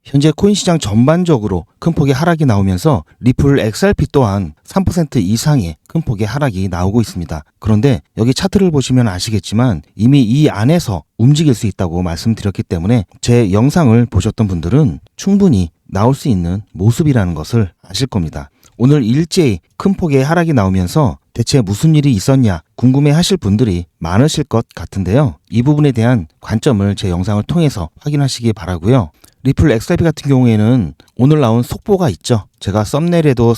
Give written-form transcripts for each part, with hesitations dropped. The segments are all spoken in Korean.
현재 코인 시장 전반적으로 큰 폭의 하락이 나오면서 리플 XRP 또한 3% 이상의 큰 폭의 하락이 나오고 있습니다. 그런데 여기 차트를 보시면 아시겠지만 이미 이 안에서 움직일 수 있다고 말씀드렸기 때문에 제 영상을 보셨던 분들은 충분히 나올 수 있는 모습이라는 것을 아실 겁니다. 오늘 일제히 큰 폭의 하락이 나오면서 대체 무슨 일이 있었냐 궁금해 하실 분들이 많으실 것 같은데요. 이 부분에 대한 관점을 제 영상을 통해서 확인하시기 바라고요. 리플 XRP 같은 경우에는 오늘 나온 속보가 있죠. 제가 썸네일에도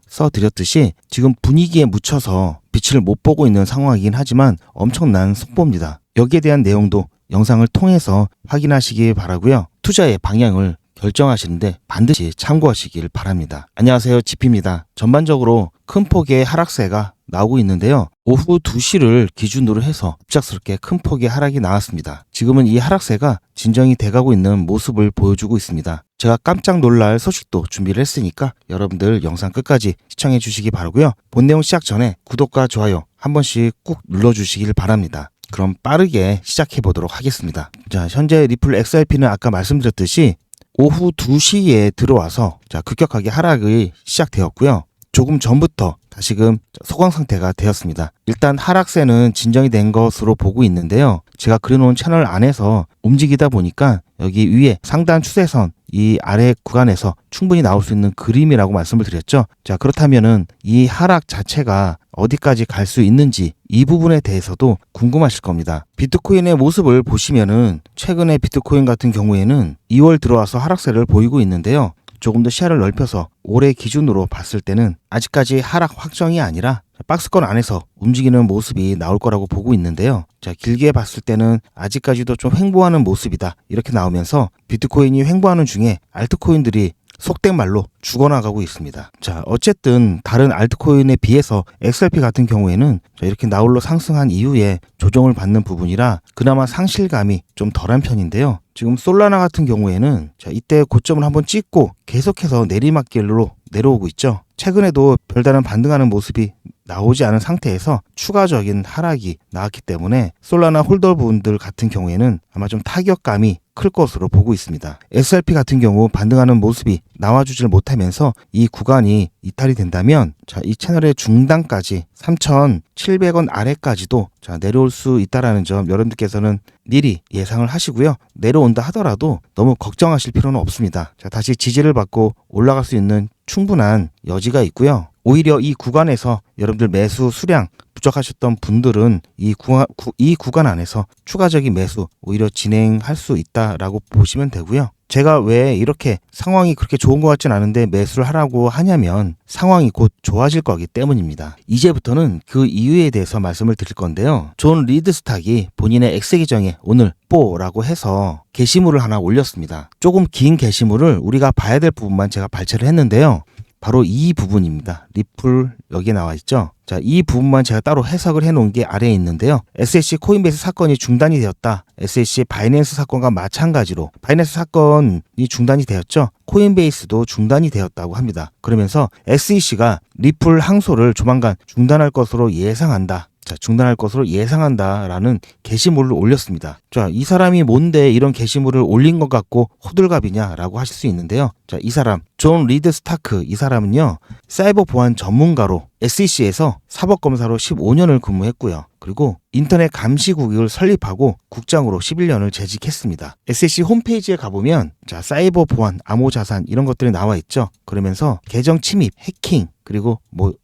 써드렸듯이 지금 분위기에 묻혀서 빛을 못 보고 있는 상황이긴 하지만 엄청난 속보입니다. 여기에 대한 내용도 영상을 통해서 확인하시기 바라고요. 투자의 방향을 결정하시는데 반드시 참고하시길 바랍니다. 안녕하세요, 지피입니다. 전반적으로 큰 폭의 하락세가 나오고 있는데요. 오후 2시를 기준으로 해서 급작스럽게 큰 폭의 하락이 나왔습니다. 지금은 이 하락세가 진정이 돼가고 있는 모습을 보여주고 있습니다. 제가 깜짝 놀랄 소식도 준비를 했으니까 여러분들 영상 끝까지 시청해 주시기 바라고요. 본 내용 시작 전에 구독과 좋아요 한 번씩 꾹 눌러주시길 바랍니다. 그럼 빠르게 시작해 보도록 하겠습니다. 자, 현재 리플 XRP는 아까 말씀드렸듯이 오후 2시에 들어와서 급격하게 하락이 시작되었고요. 조금 전부터 다시금 소강 상태가 되었습니다. 일단 하락세는 진정이 된 것으로 보고 있는데요. 제가 그려놓은 채널 안에서 움직이다 보니까 여기 위에 상단 추세선 이 아래 구간에서 충분히 나올 수 있는 그림이라고 말씀을 드렸죠. 자, 그렇다면은 이 하락 자체가 어디까지 갈 수 있는지 이 부분에 대해서도 궁금하실 겁니다. 비트코인의 모습을 보시면은 최근에 비트코인 같은 경우에는 2월 들어와서 하락세를 보이고 있는데요. 조금 더 시야를 넓혀서 올해 기준으로 봤을 때는 아직까지 하락 확정이 아니라 박스권 안에서 움직이는 모습이 나올 거라고 보고 있는데요. 자, 길게 봤을 때는 아직까지도 좀 횡보하는 모습이다. 이렇게 나오면서 비트코인이 횡보하는 중에 알트코인들이 속된 말로 죽어나가고 있습니다. 자, 어쨌든 다른 알트코인에 비해서 XRP 같은 경우에는 이렇게 나홀로 상승한 이후에 조정을 받는 부분이라 그나마 상실감이 좀 덜한 편인데요. 지금 솔라나 같은 경우에는 이때 고점을 한번 찍고 계속해서 내리막길로 내려오고 있죠. 최근에도 별다른 반등하는 모습이 나오지 않은 상태에서 추가적인 하락이 나왔기 때문에 솔라나 홀더분들 같은 경우에는 아마 좀 타격감이 클 것으로 보고 있습니다. XRP 같은 경우 반등하는 모습이 나와주질 못하면서 이 구간이 이탈이 된다면 이 채널의 중단까지 3,700원 아래까지도 내려올 수 있다라는 점 여러분들께서는 미리 예상을 하시고요. 내려온다 하더라도 너무 걱정하실 필요는 없습니다. 다시 지지를 받고 올라갈 수 있는 충분한 여지가 있고요. 오히려 이 구간에서 여러분들 매수 수량 부족하셨던 분들은 이 구간 안에서 추가적인 매수 오히려 진행할 수 있다라고 보시면 되고요. 제가 왜 이렇게 상황이 그렇게 좋은 것 같진 않은데 매수를 하라고 하냐면 상황이 곧 좋아질 거기 때문입니다. 이제부터는 그 이유에 대해서 말씀을 드릴 건데요. 존 리드스탁이 본인의 X 계정에 오늘 뽀라고 해서 게시물을 하나 올렸습니다. 조금 긴 게시물을 우리가 봐야 될 부분만 제가 발췌를 했는데요. 바로 이 부분입니다. 리플 여기에 나와 있죠. 자, 이 부분만 제가 따로 해석을 해놓은 게 아래에 있는데요. SEC 코인베이스 사건이 중단이 되었다. SEC 바이낸스 사건과 마찬가지로 바이낸스 사건이 중단이 되었죠. 코인베이스도 중단이 되었다고 합니다. 그러면서 SEC가 리플 항소를 조만간 중단할 것으로 예상한다. 중단할 것으로 예상한다라는 게시물을 올렸습니다. 자, 이 사람이 뭔데 이런 게시물을 올린 것 같고 호들갑이냐라고 하실 수 있는데요. 자, 이 사람 존 리드 스타크 이 사람은요 사이버 보안 전문가로 SEC에서 사법검사로 15년을 근무했고요. 그리고 인터넷 감시국을 설립하고 국장으로 11년을 재직했습니다. SEC 홈페이지에 가보면 사이버 보안, 암호자산 이런 것들이 나와 있죠. 그러면서 계정 침입, 해킹 그리고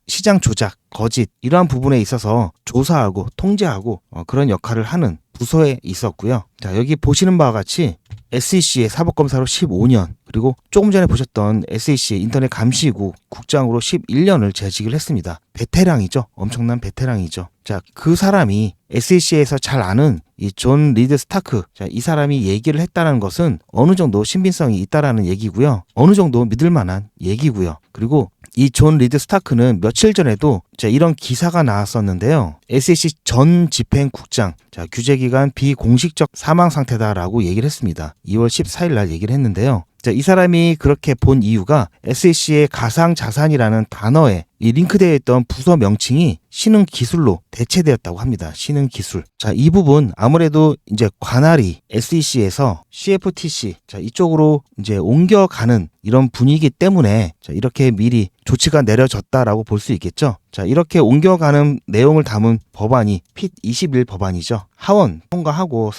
시장 조작, 거짓 이러한 부분에 있어서 조사하고 통제하고 그런 역할을 하는 부서에 있었고요. 자, 여기 보시는 바와 같이 SEC의 사법검사로 15년 그리고 조금 전에 보셨던 SEC 인터넷 감시국 국장으로 11년을 재직을 했습니다. 베테랑이죠. 엄청난 베테랑이죠. 자, 그 사람이 SEC에서 잘 아는 이 존 리드 스타크 이 사람이 얘기를 했다는 것은 어느 정도 신빙성이 있다라는 얘기고요. 어느 정도 믿을 만한 얘기고요. 그리고 이 존 리드 스타크는 며칠 전에도 이런 기사가 나왔었는데요. SEC 전 집행국장 규제기간 비공식적 사망 상태다라고 얘기를 했습니다. 2월 14일 날 얘기를 했는데요. 이 사람이 그렇게 본 이유가 SEC의 가상자산이라는 단어에 이 링크되어 있던 부서 명칭이 신흥 기술로 대체되었다고 합니다. 신흥 기술. 자, 이 부분 아무래도 이제 관할이 SEC에서 CFTC 자, 이쪽으로 이제 옮겨가는 이런 분위기 때문에 자, 이렇게 미리 조치가 내려졌다라고 볼 수 있겠죠. 자, 이렇게 옮겨가는 내용을 담은 법안이 핏 21 법안이죠. 하원 통과하고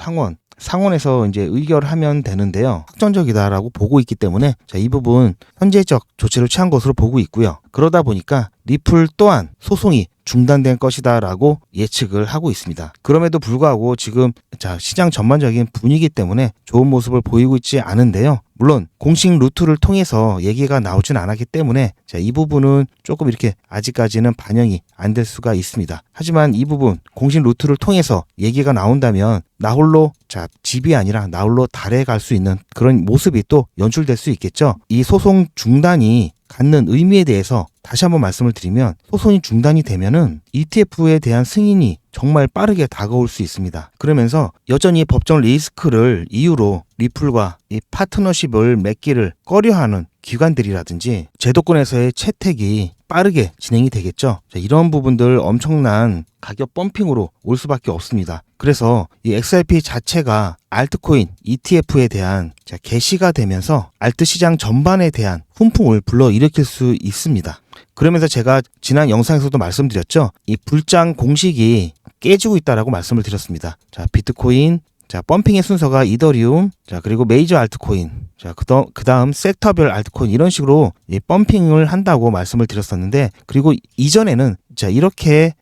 상원에서 이제 의결하면 되는데요. 확정적이다라고 보고 있기 때문에 자, 이 부분 현재적 조치를 취한 것으로 보고 있고요. 그러다 보니까 리플 또한 소송이 중단된 것이다라고 예측을 하고 있습니다. 그럼에도 불구하고 지금 자, 시장 전반적인 분위기 때문에 좋은 모습을 보이고 있지 않은데요. 물론 공식 루트를 통해서 얘기가 나오진 않았기 때문에 자, 이 부분은 조금 이렇게 아직까지는 반영이 안 될 수가 있습니다. 하지만 이 부분 공식 루트를 통해서 얘기가 나온다면 나홀로 자, 집이 아니라 나홀로 달에 갈 수 있는 그런 모습이 또 연출될 수 있겠죠. 이 소송 중단이 갖는 의미에 대해서 다시 한번 말씀을 드리면 소송이 중단이 되면은 ETF에 대한 승인이 정말 빠르게 다가올 수 있습니다. 그러면서 여전히 법정 리스크를 이유로 리플과 이 파트너십을 맺기를 꺼려하는 기관들이라든지 제도권에서의 채택이 빠르게 진행이 되겠죠. 자, 이런 부분들 엄청난 가격 펌핑으로 올 수밖에 없습니다. 그래서 이 XRP 자체가 알트코인 ETF에 대한 개시가 되면서 알트 시장 전반에 대한 훈풍을 불러일으킬 수 있습니다. 그러면서 제가 지난 영상에서도 말씀드렸죠. 이 불장 공식이 깨지고 있다라고 말씀을 드렸습니다. 자, 비트코인, 자, 펌핑의 순서가 이더리움, 자, 그리고 메이저 알트코인, 자, 그 다음 섹터별 알트코인 이런 식으로 이 펌핑을 한다고 말씀을 드렸었는데, 그리고 이전에는 자,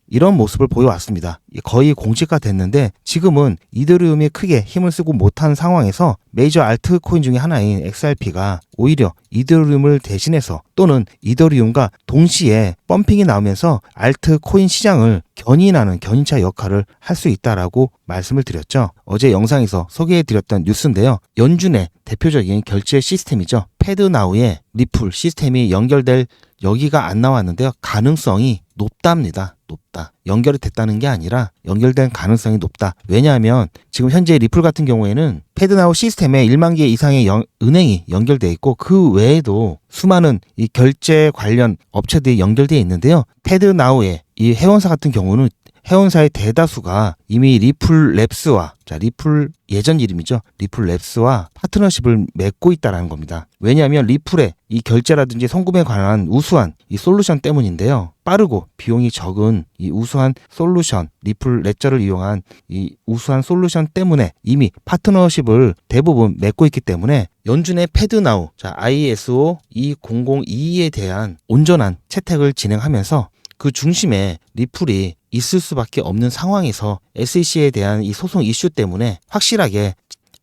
이런 모습을 보여왔습니다. 거의 공식화 됐는데 지금은 이더리움이 크게 힘을 쓰고 못한 상황에서 메이저 알트코인 중에 하나인 XRP가 오히려 이더리움을 대신해서 또는 이더리움과 동시에 펌핑이 나오면서 알트코인 시장을 견인하는 견인차 역할을 할 수 있다라고 말씀을 드렸죠. 어제 영상에서 소개해드렸던 뉴스인데요. 연준의 대표적인 결제 시스템이죠. 패드나우에 리플 시스템이 연결될 여기가 안 나왔는데요. 가능성이 높답니다. 높다. 연결이 됐다는 게 아니라 연결된 가능성이 높다. 왜냐하면 지금 현재 리플 같은 경우에는 패드나우 시스템에 1만 개 이상의 은행이 연결돼 있고 그 외에도 수많은 이 결제 관련 업체들이 연결되어 있는데요. 패드나우의 이 회원사 같은 경우는 회원사의 대다수가 이미 리플랩스와 자, 리플 예전 이름이죠. 리플랩스와 파트너십을 맺고 있다는 겁니다. 왜냐하면 리플의 이 결제라든지 송금에 관한 우수한 이 솔루션 때문인데요. 빠르고 비용이 적은 이 우수한 솔루션, 리플 레저를 이용한 이 우수한 솔루션 때문에 이미 파트너십을 대부분 맺고 있기 때문에 연준의 패드나우, 자, ISO 2002에 대한 온전한 채택을 진행하면서 그 중심에 리플이 있을 수밖에 없는 상황에서 SEC에 대한 이 소송 이슈 때문에 확실하게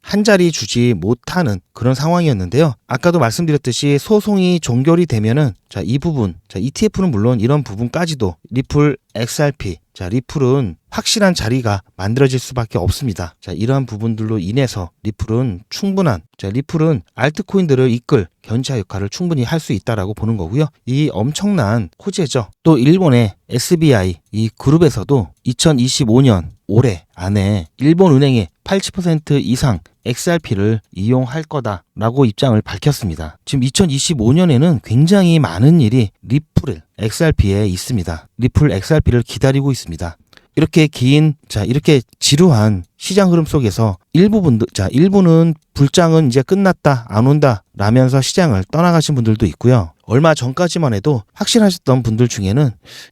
한 자리 주지 못하는 그런 상황이었는데요. 아까도 말씀드렸듯이 소송이 종결이 되면은 자, 이 부분, 자, ETF는 물론 이런 부분까지도 리플 XRP, 자, 리플은 확실한 자리가 만들어질 수밖에 없습니다. 자, 이러한 부분들로 인해서 리플은 리플은 알트코인들을 이끌 견차 역할을 충분히 할 수 있다라고 보는 거고요. 이 엄청난 호재죠. 또 일본의 SBI 이 그룹에서도 2025년 올해 안에 일본 은행의 80% 이상 XRP를 이용할 거다라고 입장을 밝혔습니다. 지금 2025년에는 굉장히 많은 일이 리플 XRP에 있습니다. 리플 XRP를 기다리고 있습니다. 이렇게 이렇게 지루한 시장 흐름 속에서 일부는 불장은 이제 끝났다, 안 온다 라면서 시장을 떠나가신 분들도 있고요. 얼마 전까지만 해도 확신하셨던 분들 중에는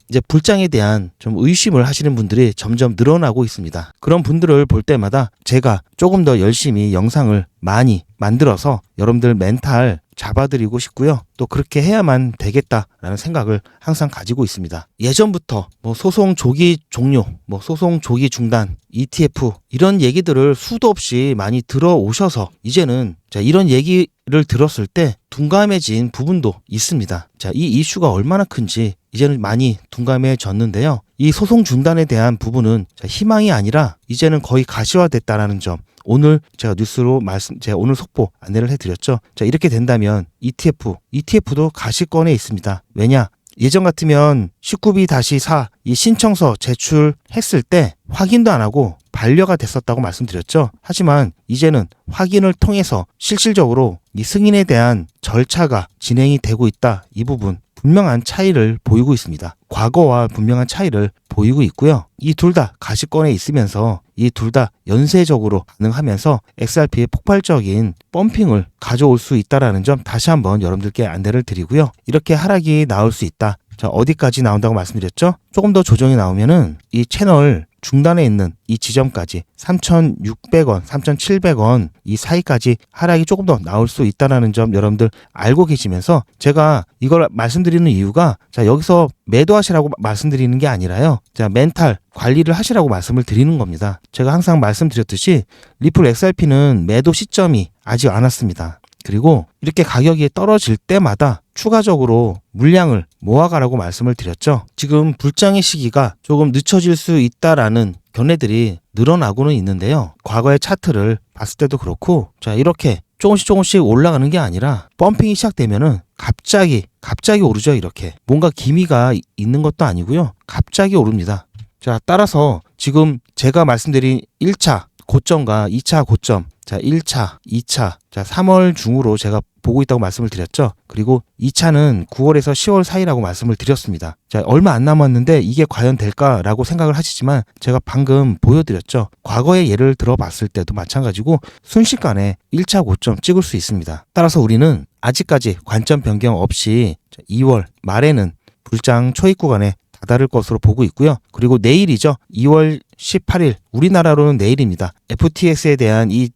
이제 불장에 대한 좀 의심을 하시는 분들이 점점 늘어나고 있습니다. 그런 분들을 볼 때마다 제가 조금 더 열심히 영상을 많이 만들어서 여러분들 멘탈 잡아드리고 싶고요. 또 그렇게 해야만 되겠다라는 생각을 항상 가지고 있습니다. 예전부터 소송 조기 종료, 소송 조기 중단, ETF 이런 얘기들을 수도 없이 많이 들어오셔서 이제는 자, 이런 얘기를 들었을 때 둔감해진 부분도 있습니다. 자, 이 이슈가 얼마나 큰지 이제는 많이 둔감해졌는데요. 이 소송 중단에 대한 부분은 자, 희망이 아니라 이제는 거의 가시화됐다라는 점. 오늘 제가 뉴스로 제가 오늘 속보 안내를 해드렸죠. 자, 이렇게 된다면 ETF도 가시권에 있습니다. 왜냐? 예전 같으면 19B-4 이 신청서 제출했을 때 확인도 안 하고 반려가 됐었다고 말씀드렸죠. 하지만 이제는 확인을 통해서 실질적으로 이 승인에 대한 절차가 진행이 되고 있다. 이 부분 분명한 차이를 보이고 있습니다. 과거와 분명한 차이를 보이고 있고요. 이 둘 다 가시권에 있으면서 이 둘 다 연쇄적으로 반응하면서 XRP의 폭발적인 펌핑을 가져올 수 있다는 점 다시 한번 여러분들께 안내를 드리고요. 이렇게 하락이 나올 수 있다. 자, 어디까지 나온다고 말씀드렸죠? 조금 더 조정이 나오면은 이 채널 중단에 있는 이 지점까지 3,600원, 3,700원 이 사이까지 하락이 조금 더 나올 수 있다는 점 여러분들 알고 계시면서 제가 이걸 말씀드리는 이유가 자, 여기서 매도하시라고 말씀드리는 게 아니라요. 자, 멘탈 관리를 하시라고 말씀을 드리는 겁니다. 제가 항상 말씀드렸듯이 리플 XRP는 매도 시점이 아직 안 왔습니다. 그리고 이렇게 가격이 떨어질 때마다 추가적으로 물량을 모아가라고 말씀을 드렸죠. 지금 불장의 시기가 조금 늦춰질 수 있다라는 견해들이 늘어나고는 있는데요. 과거의 차트를 봤을 때도 그렇고 자, 이렇게 조금씩 올라가는 게 아니라 펌핑이 시작되면은 갑자기 오르죠. 이렇게 뭔가 기미가 있는 것도 아니고요. 갑자기 오릅니다. 자, 따라서 지금 제가 말씀드린 1차 고점과 2차 고점, 자 1차, 2차, 자 3월 중으로 제가 보고 있다고 말씀을 드렸죠. 그리고 2차는 9월에서 10월 사이라고 말씀을 드렸습니다. 자, 얼마 안 남았는데 이게 과연 될까라고 생각을 하시지만 제가 방금 보여드렸죠. 과거의 예를 들어봤을 때도 마찬가지고 순식간에 1차 고점 찍을 수 있습니다. 따라서 우리는 아직까지 관점 변경 없이 2월 말에는 불장 초입 구간에 다다를 것으로 보고 있고요. 그리고 내일이죠. 2월 18일 우리나라로는 내일입니다. FTX에 대한 이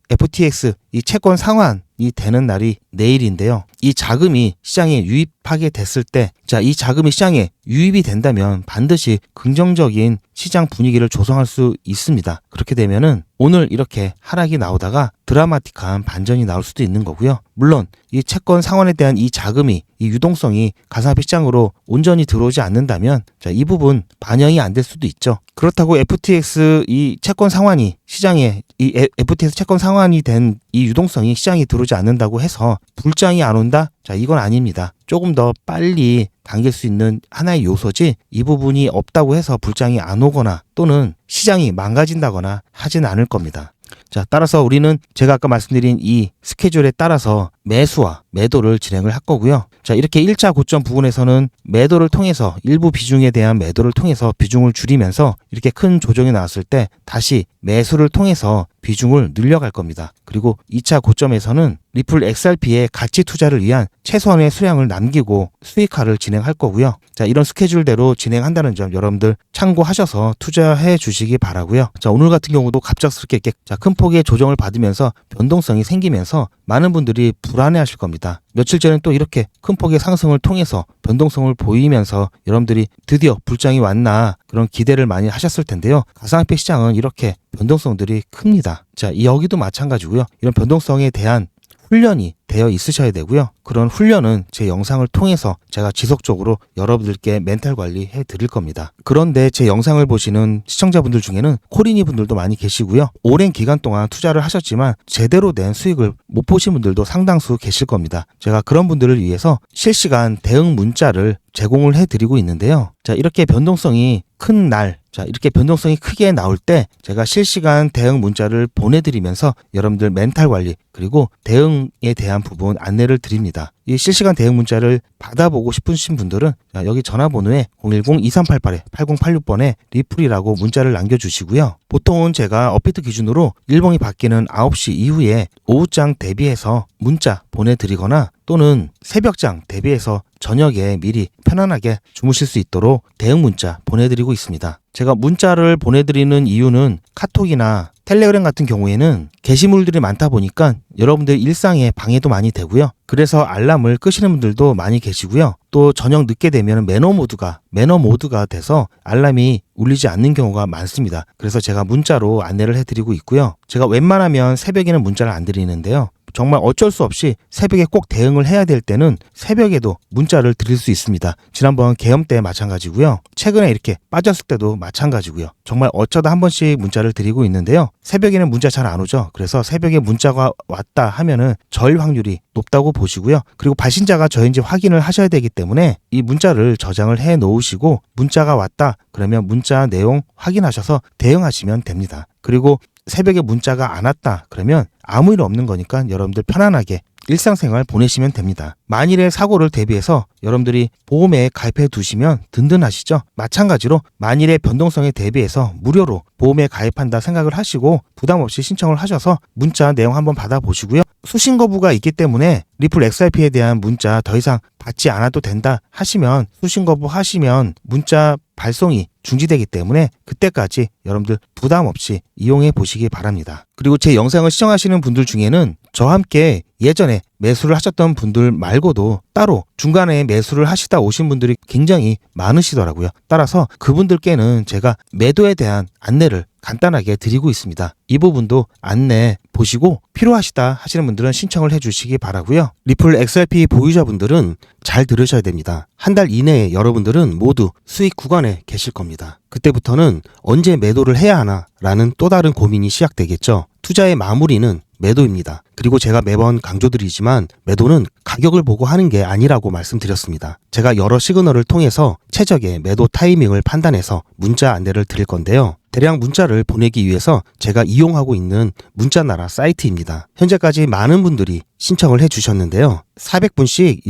채권 상환이 되는 날이 내일인데요. 이 자금이 시장에 유입하게 됐을 때, 자, 이 자금이 시장에 유입이 된다면 반드시 긍정적인 시장 분위기를 조성할 수 있습니다. 그렇게 되면은 오늘 이렇게 하락이 나오다가 드라마틱한 반전이 나올 수도 있는 거고요. 물론 이 채권 상환에 대한 이 자금이 이 유동성이 가상화폐 시장으로 온전히 들어오지 않는다면 자, 이 부분 반영이 안 될 수도 있죠. 그렇다고 FTX 이 채권 상환이 시장에 이 FTX 채권 상환이 된 이 유동성이 시장에 들어오지 않는다고 해서 불장이 안 온다? 자, 이건 아닙니다. 조금 더 빨리 당길 수 있는 하나의 요소지 이 부분이 없다고 해서 불장이 안 오거나 또는 시장이 망가진다거나 하진 않을 겁니다. 자, 따라서 우리는 제가 아까 말씀드린 이 스케줄에 따라서 매수와 매도를 진행을 할 거고요. 자, 이렇게 1차 고점 부분에서는 매도를 통해서 일부 비중에 대한 매도를 통해서 비중을 줄이면서 이렇게 큰 조정이 나왔을 때 다시 매수를 통해서 비중을 늘려갈 겁니다. 그리고 2차 고점에서는 리플 XRP의 가치 투자를 위한 최소한의 수량을 남기고 수익화를 진행할 거고요. 자, 이런 스케줄대로 진행한다는 점 여러분들 참고하셔서 투자해 주시기 바라고요. 자, 오늘 같은 경우도 갑작스럽게 이렇게 큰 폭의 조정을 받으면서 변동성이 생기면서 많은 분들이 불안해 하실 겁니다. 며칠 전에 또 이렇게 큰 폭의 상승을 통해서 변동성을 보이면서 여러분들이 드디어 불장이 왔나 그런 기대를 많이 하셨을 텐데요. 가상화폐 시장은 이렇게 변동성들이 큽니다. 자, 여기도 마찬가지고요. 이런 변동성에 대한 훈련이 되어 있으셔야 되고요. 그런 훈련은 제 영상을 통해서 제가 지속적으로 여러분들께 멘탈 관리해 드릴 겁니다. 그런데 제 영상을 보시는 시청자분들 중에는 코리니 분들도 많이 계시고요. 오랜 기간 동안 투자를 하셨지만 제대로 된 수익을 못 보신 분들도 상당수 계실 겁니다. 제가 그런 분들을 위해서 실시간 대응 문자를 제공을 해드리고 있는데요. 자, 이렇게 변동성이 큰 날, 자, 이렇게 변동성이 크게 나올 때 제가 실시간 대응 문자를 보내드리면서 여러분들 멘탈 관리 그리고 대응에 대한 부분 안내를 드립니다. 이 실시간 대응 문자를 받아보고 싶으신 분들은 여기 전화번호에 010-2388-8086번에 리플이라고 문자를 남겨주시고요. 보통은 제가 업비트 기준으로 일봉이 바뀌는 9시 이후에 오후장 대비해서 문자 보내드리거나 또는 새벽장 대비해서 저녁에 미리 편안하게 주무실 수 있도록 대응 문자 보내드리고 있습니다. 제가 문자를 보내드리는 이유는 카톡이나 텔레그램 같은 경우에는 게시물들이 많다 보니까 여러분들 일상에 방해도 많이 되고요. 그래서 알람을 끄시는 분들도 많이 계시고요. 또 저녁 늦게 되면 매너 모드가 돼서 알람이 울리지 않는 경우가 많습니다. 그래서 제가 문자로 안내를 해드리고 있고요. 제가 웬만하면 새벽에는 문자를 안 드리는데요. 정말 어쩔 수 없이 새벽에 꼭 대응을 해야 될 때는 새벽에도 문자를 드릴 수 있습니다. 지난번 계엄 때 마찬가지고요. 최근에 이렇게 빠졌을 때도 마찬가지고요. 정말 어쩌다 한 번씩 문자를 드리고 있는데요. 새벽에는 문자 잘 안 오죠. 그래서 새벽에 문자가 왔다 하면은 절 확률이 높다고 보시고요. 그리고 발신자가 저인지 확인을 하셔야 되기 때문에 이 문자를 저장을 해 놓으시고 문자가 왔다 그러면 문자 내용 확인하셔서 대응하시면 됩니다. 그리고 새벽에 문자가 안 왔다 그러면 아무 일 없는 거니까 여러분들 편안하게 일상생활 보내시면 됩니다. 만일의 사고를 대비해서 여러분들이 보험에 가입해 두시면 든든하시죠? 마찬가지로 만일의 변동성에 대비해서 무료로 보험에 가입한다 생각을 하시고 부담 없이 신청을 하셔서 문자 내용 한번 받아보시고요. 수신 거부가 있기 때문에 리플 XRP에 대한 문자 더 이상 받지 않아도 된다 하시면 수신 거부 하시면 문자 발송이 중지되기 때문에 그때까지 여러분들 부담 없이 이용해 보시기 바랍니다. 그리고 제 영상을 시청하시는 분들 중에는 저와 함께 예전에 매수를 하셨던 분들 말고도 따로 중간에 매수를 하시다 오신 분들이 굉장히 많으시더라고요. 따라서 그분들께는 제가 매도에 대한 안내를 간단하게 드리고 있습니다. 이 부분도 안내 보시고 필요하시다 하시는 분들은 신청을 해주시기 바라고요. 리플 XRP 보유자분들은 잘 들으셔야 됩니다. 한 달 이내에 여러분들은 모두 수익 구간에 계실 겁니다. 그때부터는 언제 매도를 해야 하나 라는 또 다른 고민이 시작되겠죠. 투자의 마무리는 매도입니다. 그리고 제가 매번 강조드리지만 매도는 가격을 보고 하는 게 아니라고 말씀드렸습니다. 제가 여러 시그널을 통해서 최적의 매도 타이밍을 판단해서 문자 안내를 드릴 건데요. 대량 문자를 보내기 위해서 제가 이용하고 있는 문자나라 사이트입니다. 현재까지 많은 분들이 신청을 해주셨는데요. 400분씩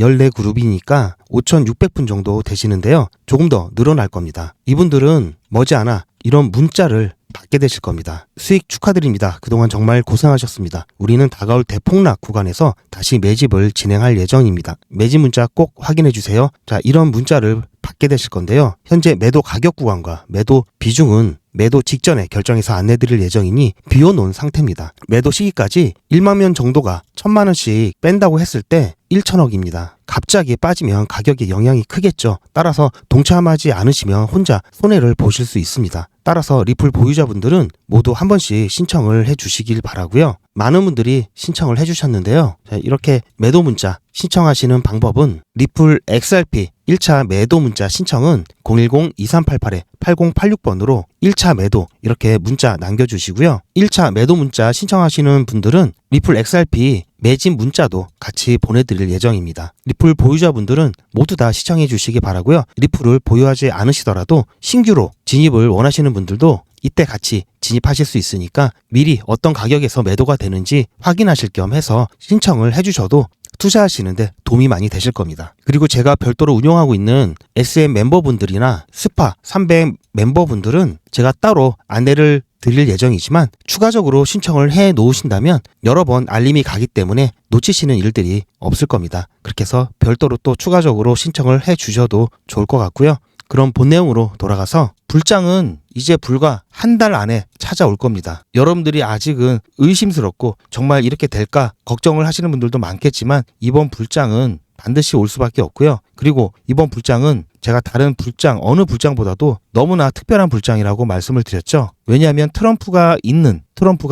14그룹이니까 5,600분 정도 되시는데요. 조금 더 늘어날 겁니다. 이분들은 머지않아 이런 문자를 받게 되실 겁니다. 수익 축하드립니다. 그동안 정말 고생하셨습니다. 우리는 다가올 대폭락 구간에서 다시 매집을 진행할 예정입니다. 매집 문자 꼭 확인해 주세요. 자, 이런 문자를 받게 되실 건데요. 현재 매도 가격 구간과 매도 비중은 매도 직전에 결정해서 안내드릴 예정이니 비워놓은 상태입니다. 매도 시기까지 1만 명 정도가 1,000만 원씩 뺀다고 했을 때 1,000억입니다. 갑자기 빠지면 가격에 영향이 크겠죠. 따라서 동참하지 않으시면 혼자 손해를 보실 수 있습니다. 따라서 리플 보유자분들은 모두 한 번씩 신청을 해주시길 바라고요. 많은 분들이 신청을 해주셨는데요. 자, 이렇게 매도 문자 신청하시는 방법은 리플 XRP 1차 매도 문자 신청은 010-2388-8086번으로 1차 매도 이렇게 문자 남겨주시고요. 1차 매도 문자 신청하시는 분들은 리플 XRP 매집 문자도 같이 보내드릴 예정입니다. 리플 보유자분들은 모두 다 시청해 주시기 바라고요. 리플을 보유하지 않으시더라도 신규로 진입을 원하시는 분들도 이때 같이 진입하실 수 있으니까 미리 어떤 가격에서 매도가 되는지 확인하실 겸 해서 신청을 해주셔도 투자하시는데 도움이 많이 되실 겁니다. 그리고 제가 별도로 운영하고 있는 SM 멤버분들이나 스파 300 멤버분들은 제가 따로 안내를 드릴 예정이지만 추가적으로 신청을 해 놓으신다면 여러 번 알림이 가기 때문에 놓치시는 일들이 없을 겁니다. 그렇게 해서 별도로 또 추가적으로 신청을 해 주셔도 좋을 것 같고요. 그럼 본 내용으로 돌아가서 불장은 이제 불과 한 달 안에 찾아올 겁니다. 여러분들이 아직은 의심스럽고 정말 이렇게 될까 걱정을 하시는 분들도 많겠지만 이번 불장은 반드시 올 수밖에 없고요. 그리고 이번 불장은 제가 다른 불장 어느 불장보다도 너무나 특별한 불장이라고 말씀을 드렸죠. 왜냐하면 트럼프가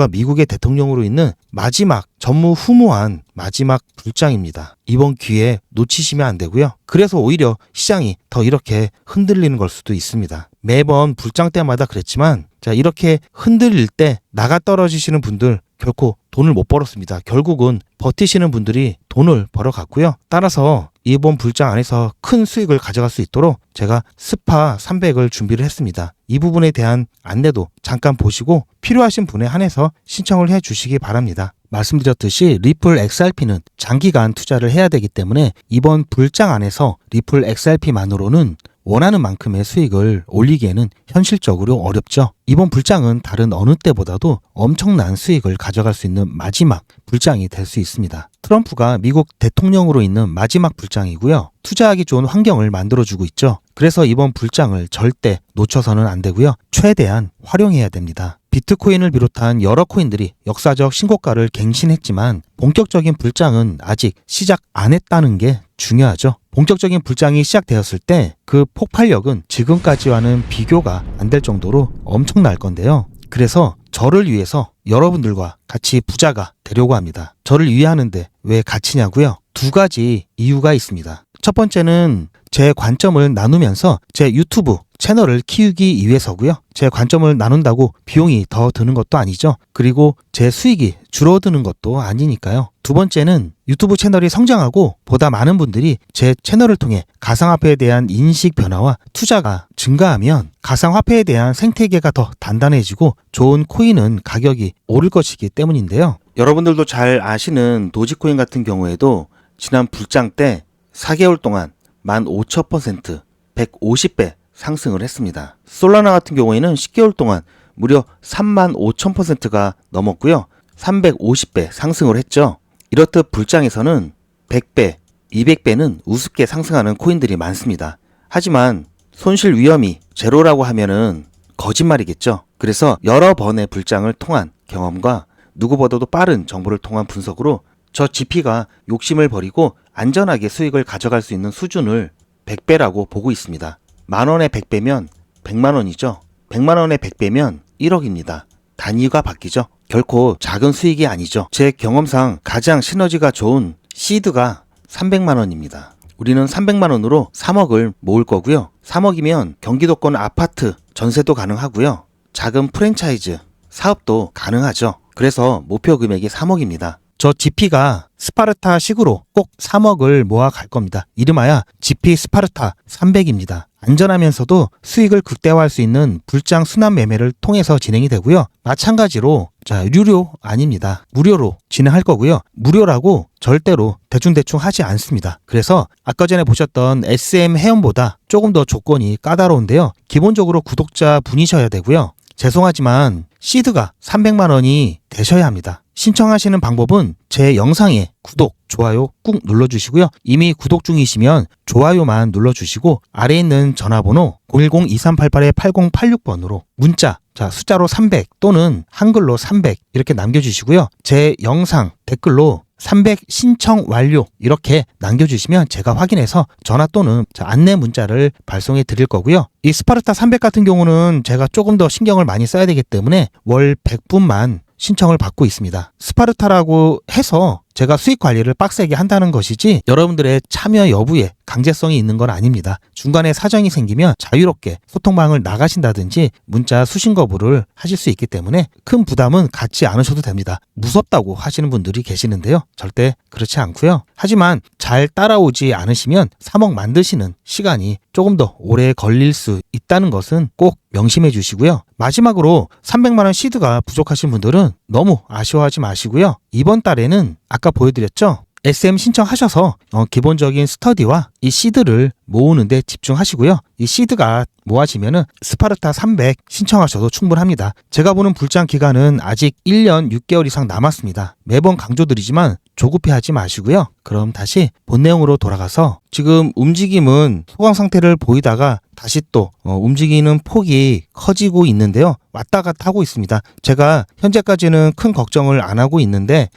미국의 대통령으로 있는 마지막 전무후무한 마지막 불장입니다. 이번 기회에 놓치시면 안 되고요. 그래서 오히려 시장이 더 이렇게 흔들리는 걸 수도 있습니다. 매번 불장 때마다 그랬지만 자, 이렇게 흔들릴 때 나가 떨어지시는 분들 결코 돈을 못 벌었습니다. 결국은 버티시는 분들이 돈을 벌어갔고요. 따라서 이번 불장 안에서 큰 수익을 가져갈 수 있도록 제가 스파 300을 준비를 했습니다. 이 부분에 대한 안내도 잠깐 보시고 필요하신 분에 한해서 신청을 해 주시기 바랍니다. 말씀드렸듯이 리플 XRP는 장기간 투자를 해야 되기 때문에 이번 불장 안에서 리플 XRP만으로는 원하는 만큼의 수익을 올리기에는 현실적으로 어렵죠. 이번 불장은 다른 어느 때보다도 엄청난 수익을 가져갈 수 있는 마지막 불장이 될 수 있습니다. 트럼프가 미국 대통령으로 있는 마지막 불장이고요. 투자하기 좋은 환경을 만들어주고 있죠. 그래서 이번 불장을 절대 놓쳐서는 안 되고요. 최대한 활용해야 됩니다. 비트코인을 비롯한 여러 코인들이 역사적 신고가를 갱신했지만 본격적인 불장은 아직 시작 안 했다는 게 중요하죠. 본격적인 불장이 시작되었을 때 그 폭발력은 지금까지와는 비교가 안 될 정도로 엄청날 건데요. 그래서 저를 위해서 여러분들과 같이 부자가 되려고 합니다. 저를 위하는데 왜 같이냐고요? 두 가지 이유가 있습니다. 첫 번째는 제 관점을 나누면서 제 유튜브 채널을 키우기 위해서고요. 제 관점을 나눈다고 비용이 더 드는 것도 아니죠. 그리고 제 수익이 줄어드는 것도 아니니까요. 두 번째는 유튜브 채널이 성장하고 보다 많은 분들이 제 채널을 통해 가상화폐에 대한 인식 변화와 투자가 증가하면 가상화폐에 대한 생태계가 더 단단해지고 좋은 코인은 가격이 오를 것이기 때문인데요. 여러분들도 잘 아시는 도지코인 같은 경우에도 지난 불장 때 4개월 동안 15,000%, 150배 상승을 했습니다. 솔라나 같은 경우에는 10개월 동안 무려 35,000%가 넘었고요. 350배 상승을 했죠. 이렇듯 불장에서는 100배, 200배는 우습게 상승하는 코인들이 많습니다. 하지만 손실 위험이 제로라고 하면은 거짓말이겠죠. 그래서 여러 번의 불장을 통한 경험과 누구보다도 빠른 정보를 통한 분석으로 저 GP가 욕심을 버리고 안전하게 수익을 가져갈 수 있는 수준을 100배라고 보고 있습니다. 만원에 100배면 100만원이죠. 100만원에 100배면 1억입니다. 단위가 바뀌죠. 결코 작은 수익이 아니죠. 제 경험상 가장 시너지가 좋은 시드가 300만원입니다. 우리는 300만원으로 3억을 모을 거고요. 3억이면 경기도권 아파트 전세도 가능하고요. 작은 프랜차이즈 사업도 가능하죠. 그래서 목표 금액이 3억입니다. 저 GP가 스파르타식으로 꼭 3억을 모아 갈 겁니다. 이름하여 GP 스파르타 300입니다. 안전하면서도 수익을 극대화할 수 있는 불장 순환 매매를 통해서 진행이 되고요. 마찬가지로 유료 아닙니다. 무료로 진행할 거고요. 무료라고 절대로 대충대충 하지 않습니다. 그래서 아까 전에 보셨던 SM 회원보다 조금 더 조건이 까다로운데요. 기본적으로 구독자 분이셔야 되고요. 죄송하지만 시드가 300만원이 되셔야 합니다. 신청하시는 방법은 제 영상에 구독, 좋아요 꾹 눌러주시고요. 이미 구독 중이시면 좋아요만 눌러주시고 아래에 있는 전화번호 010-2388-8086번으로 문자 숫자로 300 또는 한글로 300 이렇게 남겨주시고요. 제 영상 댓글로 300 신청 완료 이렇게 남겨주시면 제가 확인해서 전화 또는 안내 문자를 발송해 드릴 거고요. 이 스파르타 300 같은 경우는 제가 조금 더 신경을 많이 써야 되기 때문에 월 100분만 신청을 받고 있습니다. 스파르타라고 해서 제가 수익 관리를 빡세게 한다는 것이지 여러분들의 참여 여부에 강제성이 있는 건 아닙니다. 중간에 사정이 생기면 자유롭게 소통방을 나가신다든지 문자 수신 거부를 하실 수 있기 때문에 큰 부담은 갖지 않으셔도 됩니다. 무섭다고 하시는 분들이 계시는데요. 절대 그렇지 않고요. 하지만 잘 따라오지 않으시면 3억 만드시는 시간이 조금 더 오래 걸릴 수 있다는 것은 꼭 명심해 주시고요. 마지막으로 300만원 시드가 부족하신 분들은 너무 아쉬워하지 마시고요. 이번 달에는 아까 보여드렸죠? SM 신청하셔서 기본적인 스터디와 이 시드를 모으는데 집중하시고요. 이 시드가 모아지면은 스파르타 300 신청하셔도 충분합니다. 제가 보는 불장 기간은 아직 1년 6개월 이상 남았습니다. 매번 강조드리지만 조급해하지 마시고요. 그럼 다시 본 내용으로 돌아가서 지금 움직임은 소강 상태를 보이다가 다시 또 움직이는 폭이 커지고 있는데요. 왔다 갔다 하고 있습니다. 제가 현재까지는 큰 걱정을 안 하고 있는데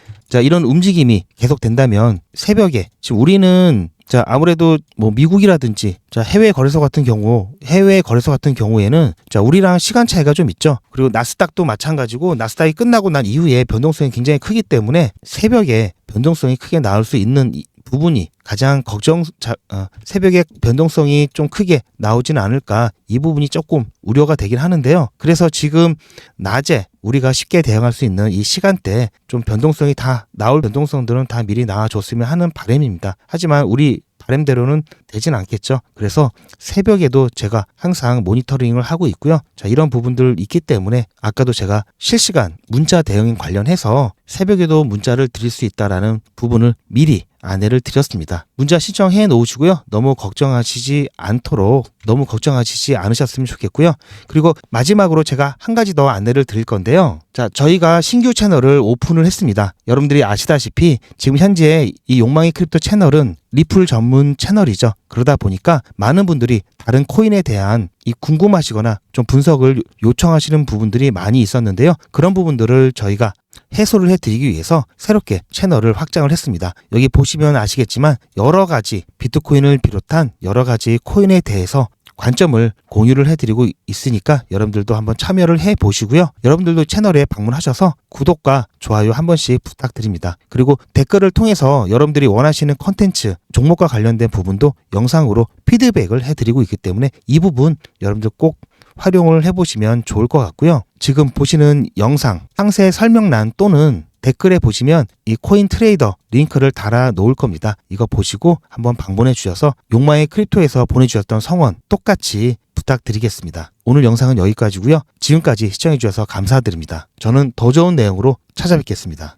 이런 움직임이 계속 된다면 새벽에 지금 우리는 아무래도 미국이라든지 해외 거래소 같은 경우에는 우리랑 시간 차이가 좀 있죠. 그리고 나스닥도 마찬가지고 나스닥이 끝나고 난 이후에 변동성이 굉장히 크기 때문에 새벽에 변동성이 크게 나올 수 있는 부분이 가장 새벽에 변동성이 좀 크게 나오지는 않을까 이 부분이 조금 우려가 되긴 하는데요. 그래서 지금 낮에 우리가 쉽게 대응할 수 있는 이 시간대에 좀 변동성이 나올 변동성들은 다 미리 나와줬으면 하는 바람입니다. 하지만 우리 바람대로는 되진 않겠죠. 그래서 새벽에도 제가 항상 모니터링을 하고 있고요. 이런 부분들 있기 때문에 아까도 제가 실시간 문자 대응 관련해서 새벽에도 문자를 드릴 수 있다라는 부분을 미리 안내를 드렸습니다. 문자 신청해 놓으시고요. 너무 걱정하시지 않으셨으면 좋겠고요. 그리고 마지막으로 제가 한 가지 더 안내를 드릴 건데요. 저희가 신규 채널을 오픈을 했습니다. 여러분들이 아시다시피 지금 현재 이 욕망의 크립토 채널은 리플 전문 채널이죠. 그러다 보니까 많은 분들이 다른 코인에 대한 이 궁금하시거나 좀 분석을 요청하시는 부분들이 많이 있었는데요. 그런 부분들을 저희가 해소를 해드리기 위해서 새롭게 채널을 확장을 했습니다. 여기 보시면 아시겠지만 여러 가지 비트코인을 비롯한 여러 가지 코인에 대해서 관점을 공유를 해드리고 있으니까 여러분들도 한번 참여를 해보시고요. 여러분들도 채널에 방문하셔서 구독과 좋아요 한 번씩 부탁드립니다. 그리고 댓글을 통해서 여러분들이 원하시는 컨텐츠, 종목과 관련된 부분도 영상으로 피드백을 해드리고 있기 때문에 이 부분 여러분들 꼭 활용을 해보시면 좋을 것 같고요. 지금 보시는 영상 상세 설명란 또는 댓글에 보시면 이 코인 트레이더 링크를 달아 놓을 겁니다. 이거 보시고 한번 방문해 주셔서 욕망의 크립토에서 보내주셨던 성원 똑같이 부탁드리겠습니다. 오늘 영상은 여기까지고요. 지금까지 시청해 주셔서 감사드립니다. 저는 더 좋은 내용으로 찾아뵙겠습니다.